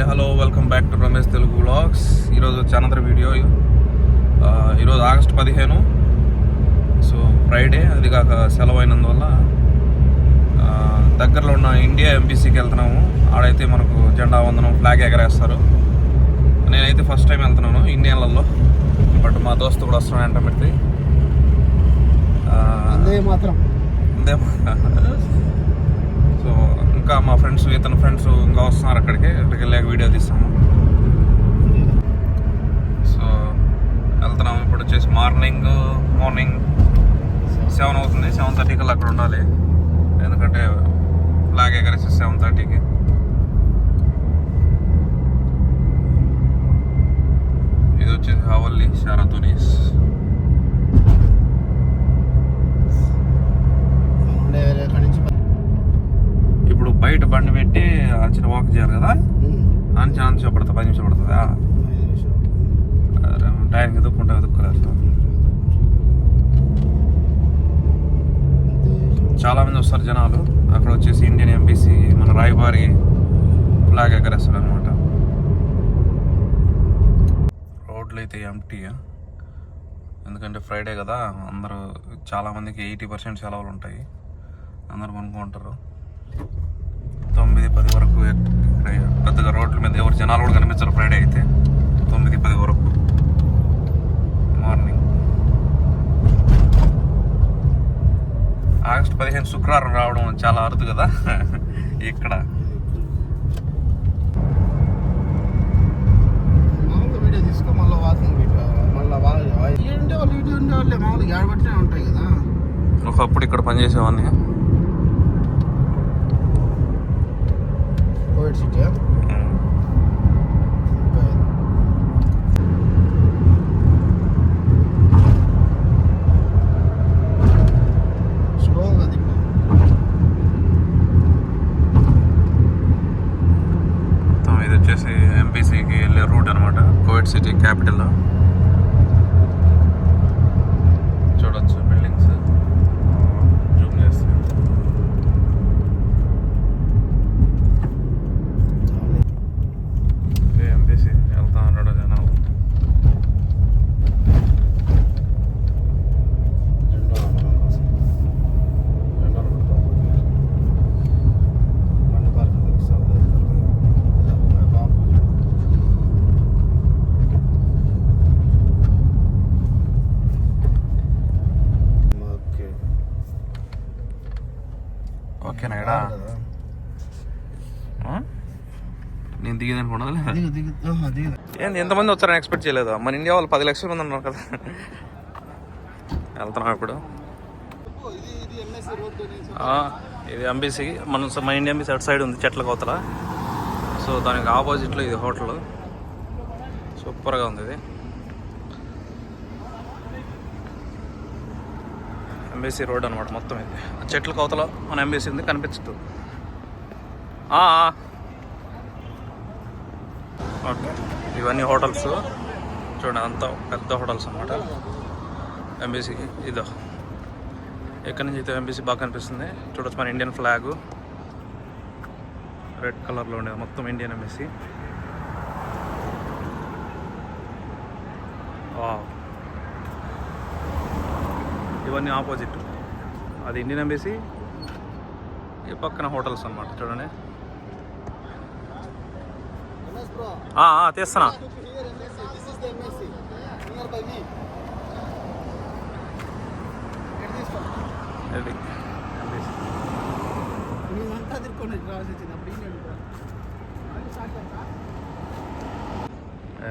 Hello welcome back to Ramesh Telugu vlogs. ఈరోజు వచ్చి another video. ఈరోజు ఆగస్టు 15, సో ఫ్రైడే, అది కాక సెలవు అయినందువల్ల దగ్గరలో ఉన్న ఇండియా ఎంబీసీకి వెళ్తున్నాము. ఆడైతే మనకు జెండా వందనం, ఫ్లాగ్ ఎగరేస్తారు. నేనైతే ఫస్ట్ టైం వెళ్తున్నాను ఇండియన్లలో, బట్ మా దోస్తు కూడా వస్తున్నాడు అంట పెడితే మాత్రం. సో ఇంకా మా ఫ్రెండ్స్, ఇతని ఫ్రెండ్స్ ఇంకా వస్తున్నారు. అక్కడికి వెళ్ళాక వీడియో తీస్తాము. సో వెళ్తున్నాము. ఇప్పుడు వచ్చేసి మార్నింగ్ 7 అవుతుంది. 7:30 కల్లా అక్కడ ఉండాలి, ఎందుకంటే ఫ్లాగ్ ఎగరేసి 7:30కి. ఇది వచ్చేసి హవల్లీ షారాతూనిస్. ఇప్పుడు బయట బండి పెట్టి అంచనా వాక్ చేయాలి కదా, అంచనా పడుతుంది, 10 నిమిషాలు పడుతుందా? టైంకి ఎదుక్కోలేదు. చాలా మంది వస్తారు జనాలు. అక్కడ వచ్చేసి ఇండియన్ ఎంబీసీ, మన రాయబారి ఫ్లాగ్ ఎగరేస్తారు అనమాట. రోడ్లు అయితే ఎంటీ, ఎందుకంటే ఫ్రైడే కదా, అందరూ చాలామందికి 80% సెలవులు ఉంటాయి. అందరూ కొనుక్కుంటారు. 9-10 వరకు పెద్దగా రోడ్ల మీద ఎవరు జనాలు కూడా కనిపించారు. ఫ్రైడే అయితే 9-10 వరకు మార్నింగ్. ఆగస్టు 15 శుక్రవారం రావడం చాలా అరుదు కదా ఇక్కడ. ఒకప్పుడు ఇక్కడ పనిచేసేవాడిని. ఇది వచ్చేసి ఎంపీసీకి వెళ్ళే రూట్ అనమాట, కోవిడ్ సిటీ క్యాపిటల్. చూడొచ్చు బిల్డింగ్స్, జూమ్ చేస్తే. ఎంపీసీ వెళ్తా ఉన్నాడు జనాలు. ఓకేనా? ఇక్కడ నేను దిగేది అనుకున్నా. ఏంది ఎంతమంది వచ్చారని ఎక్స్పెక్ట్ చేయలేదు. మన ఇండియా వాళ్ళు 10 లక్షల మంది ఉన్నారు కదా. వెళ్తున్నాం ఇప్పుడు. ఇది ఎంబీసీ, మన ఇండియా ఎంబీసీ అటు సైడ్ ఉంది, చెట్ల కోతల. సో దానికి ఆపోజిట్లో ఇది హోటల్. సూపర్గా ఉంది ఇది. ఎంబీసీ రోడ్ అనమాట మొత్తం. ఇది చెట్ల కోతల మన ఎంబీసీ ఉంది, కనిపించదు. ఓకే, ఇవన్నీ హోటల్స్ చూడండి, అంతా పెద్ద హోటల్స్ అనమాట ఎంబీసీకి. ఇదో ఎక్కడి నుంచి అయితే ఎంబీసీ బాగా కనిపిస్తుంది. చూడొచ్చు మన ఇండియన్ ఫ్లాగు రెడ్ కలర్లో ఉండేది మొత్తం ఇండియన్ ఎంబీసీ. ఇవన్నీ ఆపోజిట్, అది ఇండియన్ ఎంబీసీ, ఈ పక్కన హోటల్స్ అనమాట. చూడండి, తీస్తున్నా.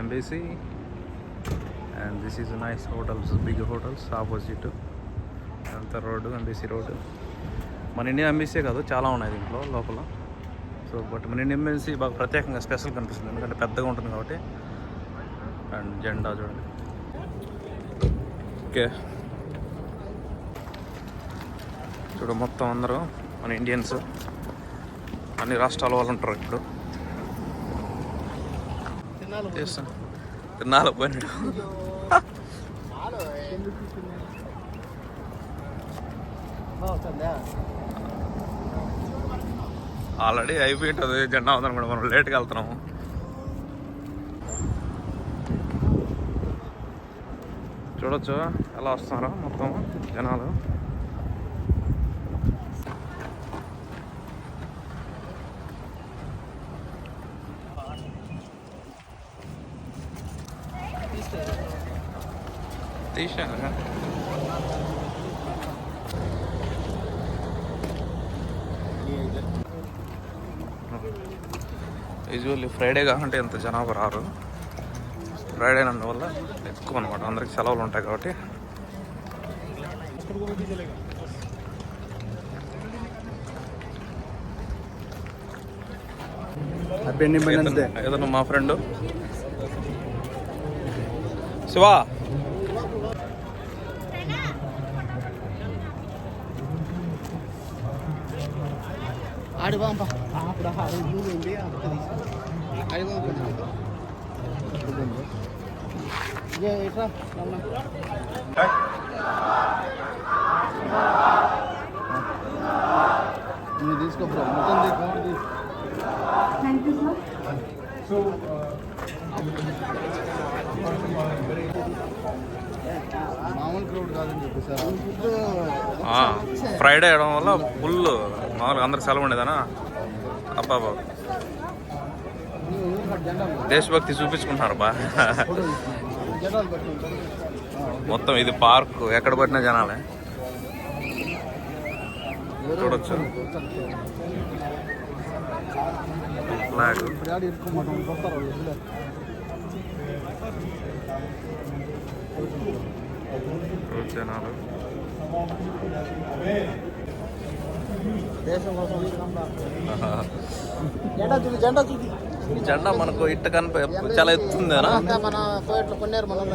Embassy and this is nice hotels, big hotels opposite. అంత రోడ్డు ఎంబీసీ రోడ్డు. మన ఇండియన్ ఎంబీసీ కాదు, చాలా ఉన్నాయి దీంట్లో లోపల. సో బట్ మన ఇండియన్ ఎంబీసీ బాగా ప్రత్యేకంగా స్పెషల్ కనిపిస్తుంది, ఎందుకంటే పెద్దగా ఉంటుంది కాబట్టి. అండ్ జెండా చూడండి. ఓకే, చూడ మొత్తం అందరూ మన ఇండియన్స్, అన్ని రాష్ట్రాల వాళ్ళు ఉంటారు ఇప్పుడు. తిన్నాలో పోయినాడు. ఆల్రెడీ అయిపోయింటుంది జెండా వందనం కూడా. మనం లేట్గా వెళ్తున్నాము. చూడొచ్చు ఎలా వస్తున్నారో మొత్తం జనాలు. తీసాను యూజువల్లీ ఫ్రైడే కాకుంటే ఎంత జనాభా రారు. ఫ్రైడే అందువల్ల ఎక్కువ అనమాట, అందరికి సెలవులు ఉంటాయి కాబట్టి. ఏదన్నా మా ఫ్రెండ్ శివా ఆడి నువ్వు తీసుకో బ్రో, మొత్తం మామూలు క్రౌడ్ కాదని చెప్పి సార్. ఫ్రైడే అవడం వల్ల ఫుల్ మామూలుగా అందరికి సెలవు ఉండేదనా. అబ్బాబా దేశభక్తి చూపించుకుంటున్నారు బా. మొత్తం ఇది పార్క్, ఎక్కడ పట్టినా జనాలే. చూడొచ్చు ఫ్లాగ్ జనాలు. జెండా మనకు ఇట్ట కనిపి చాలా ఎత్తుంది మన కోయట్లో కొన్నారు మనం.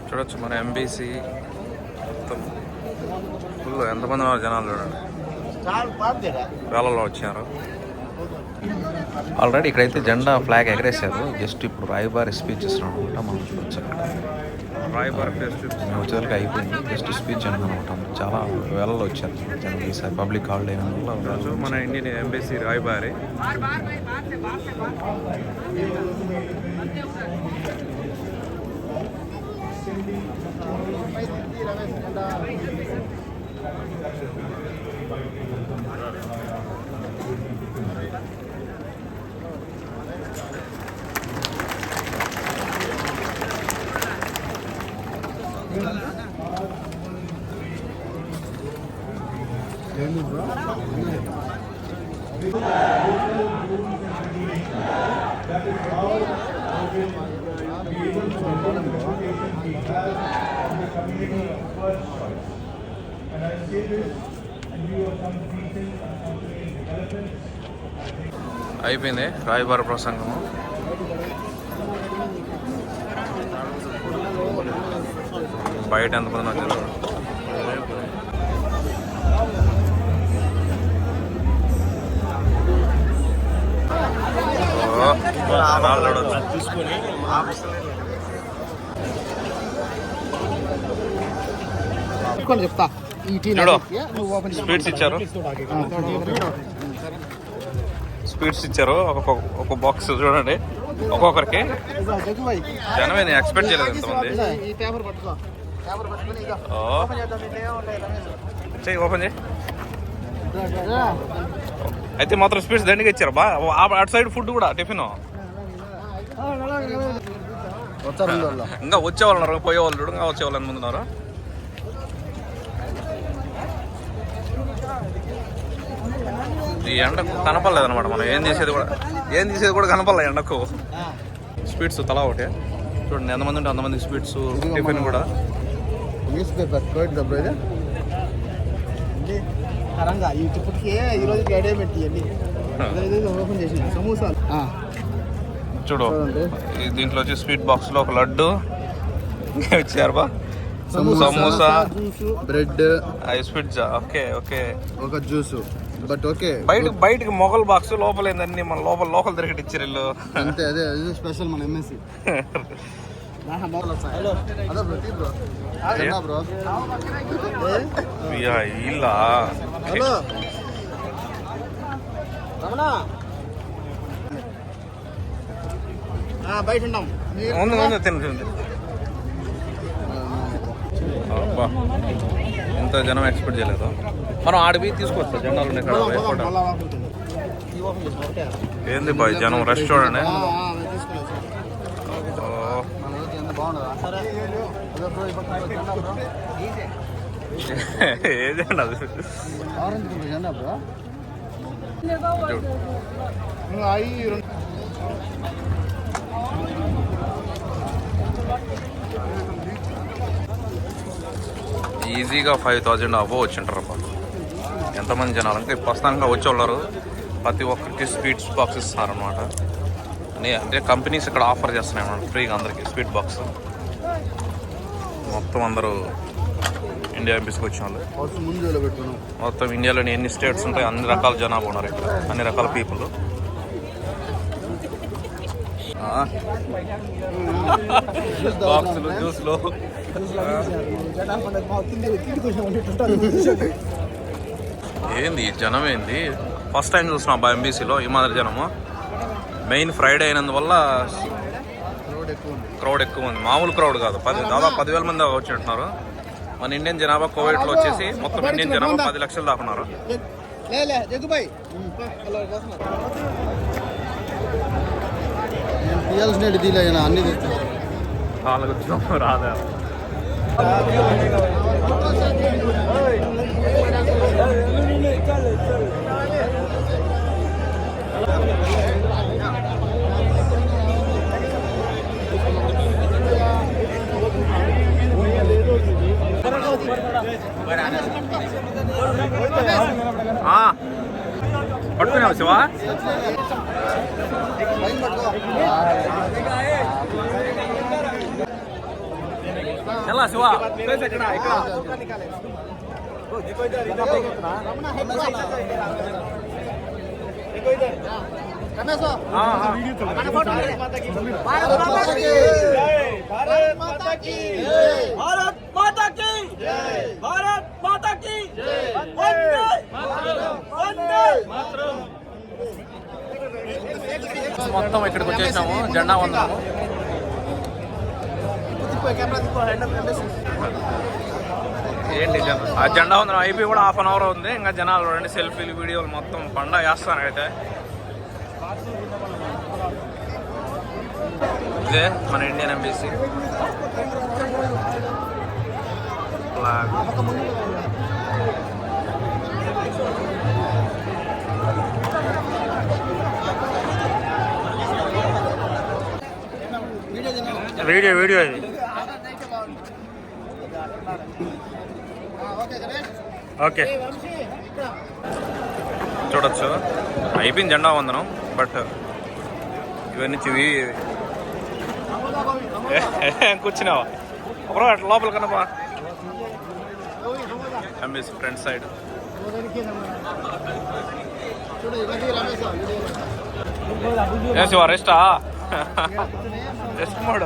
చూడొచ్చు మన ఎంబీసీ మొత్తం ఫుల్ ఎంతమంది ఉన్నారు జనాలు చూడండి, వేళల్లో వచ్చారు. ఆల్రెడీ ఇక్కడైతే జెండా ఫ్లాగ్ ఎగరేశారు. జస్ట్ ఇప్పుడు రాయబారి స్పీచ్ ఇస్తున్నాడు అనమాట. మనం చూడొచ్చు రాయబారి వచ్చేసరికి అయిపోయింది. జస్ట్ స్పీచ్ అనమాట. చాలా వేళల్లో వచ్చారు జనం ఈసారి పబ్లిక్ హాలిడే వల్ల. మన ఇండియన్ ఎంబసీ రాయబారి అయిపోయింది రాయబార ప్రసంగము. బయట ఎంతమంది నాకు తీసుకొని చెప్తా. స్వీట్స్ ఇచ్చారు, స్వీట్స్ ఇచ్చారు ఒక బాక్స్ చూడండి ఒక్కొక్కరికి. జనమే నేను ఎక్స్పెక్ట్ చేయలేదు ఇంతమంది. ఓపెన్ చేయి. అయితే మాత్రం స్వీట్స్ దండిగా ఇచ్చారు బా. అటు సైడ్ ఫుడ్ కూడా టిఫిన్ ఇంకా వచ్చేవాళ్ళు ఉన్నారు, పోయేవాళ్ళు చూడు ఇంకా వచ్చేవాళ్ళు అని ముందున్నారు. ఈ ఎండకు కనపడలేదు అనమాట. మనం ఏం తీసేది కూడా కనపడలేదు ఎండకు. స్వీట్స్ తలా ఒకటి చూడండి, ఎంతమంది ఉంటే అంతమంది స్వీట్స్, టిఫిన్ కూడా. న్యూస్ పేపర్ సమోసాలు చూడు. దీంట్లో వచ్చి స్వీట్ బాక్స్ లో ఒక లడ్డు ఇచ్చారు బా, samosa, bread, ice pizza. Okay okay, ఒక జ్యూస్. బట్ ఓకే, బయటకి మొగల్ బాక్స్, లోపల ఏందన్నీ మన లోకల్ దొరికటి ఇచ్చారు వీళ్ళు. అంతే, అదే స్పెషల్ మన ఎంఎస్సి. ఇలా బయట ఉన్నాం ఉంది తింటుంది. అబ్బా ఎంత జనం ఎక్స్పెక్ట్ చేయలేదు. మనం ఆడిపోయి తీసుకోవచ్చు జెండాలు ఉన్నాయి ఇక్కడ ఫోటో. ఏంది బాయ్ జనం రష్ చూడండి. ఏ జెండా అది? ఈజీగా 5,000 అబో వచ్చింటారు. ఎంతమంది జనాలు అంటే ప్రస్తుతానికి వచ్చేవాళ్ళు ప్రతి ఒక్కరికి స్వీట్స్ బాక్స్ ఇస్తున్నారనమాట. అంటే కంపెనీస్ ఇక్కడ ఆఫర్ చేస్తున్నాయి అన్నమాట ఫ్రీగా అందరికి స్వీట్ బాక్స్. మొత్తం అందరూ ఇండియా ఎంపీస్కి వచ్చిన వాళ్ళు. మొత్తం ఇండియాలోని ఎన్ని స్టేట్స్ ఉంటాయి అన్ని రకాల జనాభా ఉన్నారు ఇక్కడ, అన్ని రకాల పీపుల్. బాక్సులు జ్యూస్లు ఏంది జనం ఏంది? ఫస్ట్ టైం చూస్తున్నాం అబ్బా ఎంబీసీలో ఈ మాదిరి జనము. మెయిన్ ఫ్రైడే అయినందువల్ల క్రౌడ్ ఎక్కువ ఉంది. మామూలు క్రౌడ్ కాదు, దాదాపు 10,000 మంది వచ్చినట్టున్నారు. మన ఇండియన్ జనాభా కోవిడ్లో వచ్చేసి మొత్తం ఇండియన్ జనాభా 10 లక్షలు దాకా ఉన్నారు. అన్ని వాళ్ళకి వచ్చిన రాదా పట్టుకున్నావు శివా? ఎలా శివ? మొత్తం ఇక్కడికి వచ్చేసాము, జెండా వందనము. ఏంటి ఆ జెండా వందనం అయిపోయి కూడా 1/2 అవర్ ఉంది. ఇంకా జనాలు చూడండి, సెల్ఫీలు వీడియోలు మొత్తం పండగ చేస్తాను. అయితే ఇదే మన ఇండియన్ ఎంబీసీ ఫ్లాగ్. వీడియో ఇది ఓకే చూడొచ్చు. అయిపోయింది జెండా వందనం. బట్ ఇవన్నీ కూర్చున్నావా ఒకరో అట్లా లోపల కన్నా బా ఎంబీసీ ఫ్రంట్ సైడ్. ఏ శివ రెస్టా? Rest mode.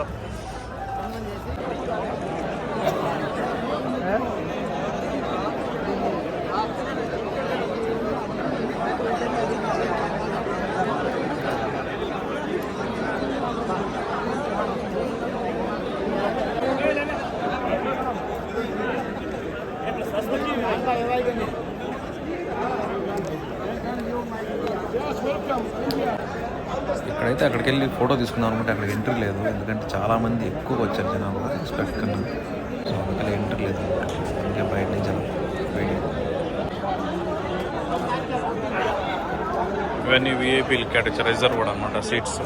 ఇక్కడైతే అక్కడికి వెళ్ళి ఫోటో తీసుకుందాం అనుకుంటే అక్కడికి ఎంట్రీ లేదు, ఎందుకంటే చాలామంది ఎక్కువ వచ్చారు జనాలు ఎక్స్పెక్ట్ కన్నా. సో అందుకని ఎంట్రీ లేదు, అందుకే బయట నుంచి వీడియో. ఇవన్నీ విఐపీలు కేటాయించారు, రిజర్వ్ కూడా అనమాట సీట్స్.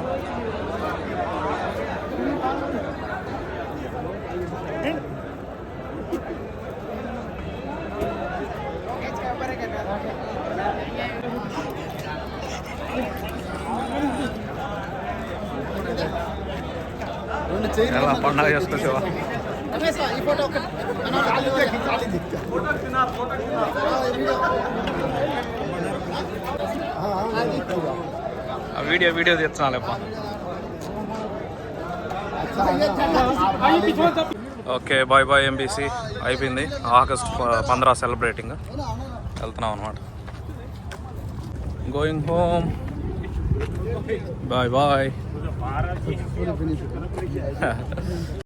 ఎలా పండుగ చేసుకొచ్చావా? వీడియో తీర్చాలేపా. ఓకే బాయ్ బాయ్ ఎంబీసీ అయిపోయింది. ఆగస్ట్ 15 సెలబ్రేటింగ్ వెళ్తున్నాం అనమాట. Going home. Bye bye.